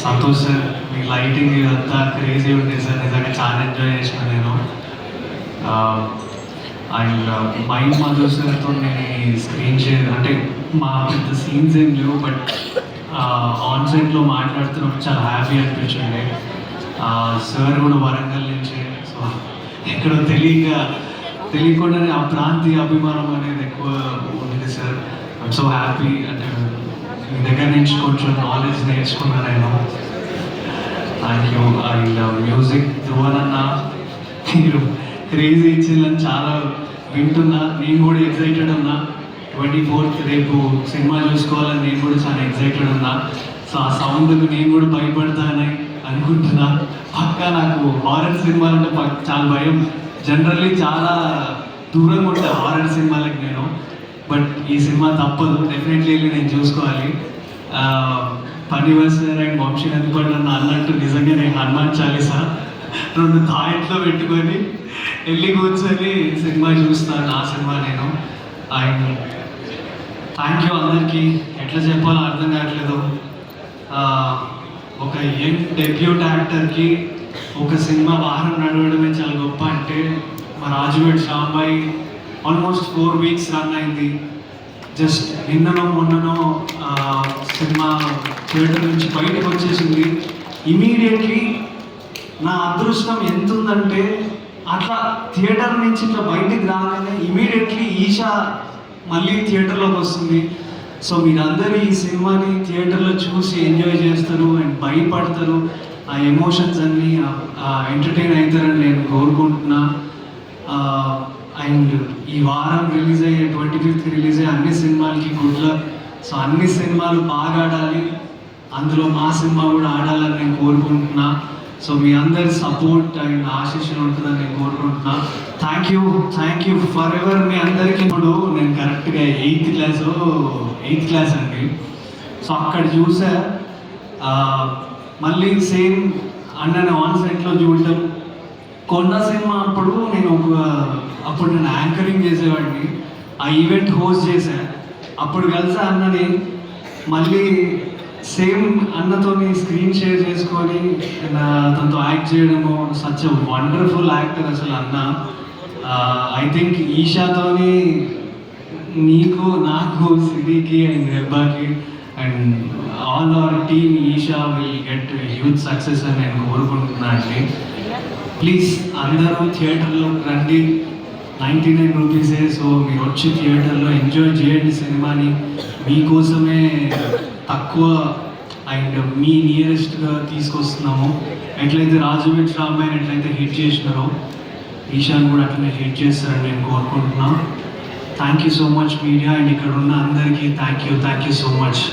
Santosh sir, మీ lighting ఇదంతా crazy ఉంది sir. నిజంగా చాలా ఎంజాయ్ చేసిన నేను. అండ్ మైండ్ మధు సార్తో నేను స్క్రీన్ షేర్ అంటే మా పెద్ద సీన్స్ ఏం లేవు, బట్ ఆన్ సైట్లో మాట్లాడుతున్నప్పుడు చాలా హ్యాపీ అనిపించింది. సార్ కూడా వరంగల్ నుంచి, సో ఎక్కడో తెలియకుండానే ఆ ప్రాంతీయ అభిమానం అనేది ఎక్కువ ఉంది సార్. I'm so happy. అంటే మీ దగ్గర నుంచి కొంచెం నాలెడ్జ్ నేర్చుకున్నాను నేను. Thank you. అండ్ మ్యూజిక్ ధ్రువనన్న, మీరు క్రేజీ ఇచ్చిందని చాలా వింటున్నా. నేను కూడా ఎక్సైటెడ్ ఉన్నా. 24th రేపు సినిమా చూసుకోవాలని నేను కూడా చాలా ఎక్సైటెడ్ ఉన్నా. సో ఆ సౌండ్కి నేను కూడా భయపడతానని అనుకుంటున్నా. పక్కా నాకు హారర్ సినిమాలు అంటే చాలా భయం. జనరల్లీ చాలా దూరంగా ఉంటాయి హారర్ సినిమాలకి నేను. బట్ ఈ సినిమా తప్పదు, డెఫినెట్లీ వెళ్ళి నేను చూసుకోవాలి. పనివర్ సార్ అండ్ వంశీ నదిపండు అన్నట్టు నిజంగా నేను హనుమాన్ చాలీసా 2 తాయిట్లో పెట్టుకొని వెళ్ళి కూర్చొని సినిమా చూస్తాను. ఆ సినిమా నేను. అండ్ థ్యాంక్ యూ అందరికీ. ఎట్లా చెప్పాలో అర్థం కావట్లేదు. ఒక యంగ్ డెబ్యూట్ యాక్టర్కి ఒక సినిమా వారం నడవడమే చాలా గొప్ప. అంటే మా రాజువేడ్ శ్యామ్బాయి ఆల్మోస్ట్ 4 weeks రన్ అయింది. జస్ట్ నిన్ననో మొన్ననో సినిమా థియేటర్ నుంచి బయటకు వచ్చేసింది. ఇమీడియట్లీ నా అదృష్టం ఎంత ఉందంటే అట్లా థియేటర్ నుంచి ఇట్లా బయటికి రాగానే ఇమీడియట్లీ ఈషా మళ్ళీ థియేటర్లోకి వస్తుంది. సో మీరందరూ ఈ సినిమాని థియేటర్లో చూసి ఎంజాయ్ చేస్తారు అండ్ భయపడతారు. ఆ ఎమోషన్స్ అన్నీ ఎంటర్టైన్ అవుతారని నేను కోరుకుంటున్నా. అండ్ ఈ వారం రిలీజ్ అయ్యే 25th రిలీజ్ అయ్యే అన్ని సినిమాలకి గుడ్ లక్. సో అన్ని సినిమాలు బాగా ఆడాలి, అందులో మా సినిమా కూడా ఆడాలని నేను కోరుకుంటున్నా. సో మీ అందరి సపోర్ట్ అండ్ ఆశీస్సులు ఉంటుందని నేను కోరుకుంటున్నా. థ్యాంక్ యూ ఫర్ ఎవర్ మీ అందరికీ. ఇప్పుడు నేను కరెక్ట్గా 8th క్లాస్ అండి. సో అక్కడ చూసా మళ్ళీ సేమ్ అన్నని ఆన్ సెట్లో చూడటం. కొన్న సినిమా అప్పుడు నేను యాంకరింగ్ చేసేవాడిని. ఆ ఈవెంట్ హోస్ట్ చేశా. అప్పుడు కలిసా అన్నని. మళ్ళీ సేమ్ అన్నతోని స్క్రీన్ షేర్ చేసుకొని తనతో యాక్ట్ చేయడము. సచ్ వండర్ఫుల్ యాక్టర్ అసలు అన్న. ఐ థింక్ ఈషాతోని నీకు, నాకు, సిరికి అండ్ రెబ్బాకి and all our team Isha will get huge success అని నేను కోరుకుంటున్నాను అండి. ప్లీజ్ అందరూ థియేటర్లో రండి. 99 రూపీసే. సో మీరు వచ్చి థియేటర్లో ఎంజాయ్ చేయండి సినిమాని. మీకోసమే తక్కువ అండ్ మీ నియరెస్ట్గా తీసుకొస్తున్నాము. ఎట్లయితే రాజువేడ్ శ్యామ్బాయిని ఎట్లయితే హిట్ చేసినారో ఈశాన్ కూడా అట్లనే హిట్ చేస్తారని నేను కోరుకుంటున్నాను. Thank you so much media and ఇక్కడ ఉన్న అందరికీ థ్యాంక్ యూ సో మచ్.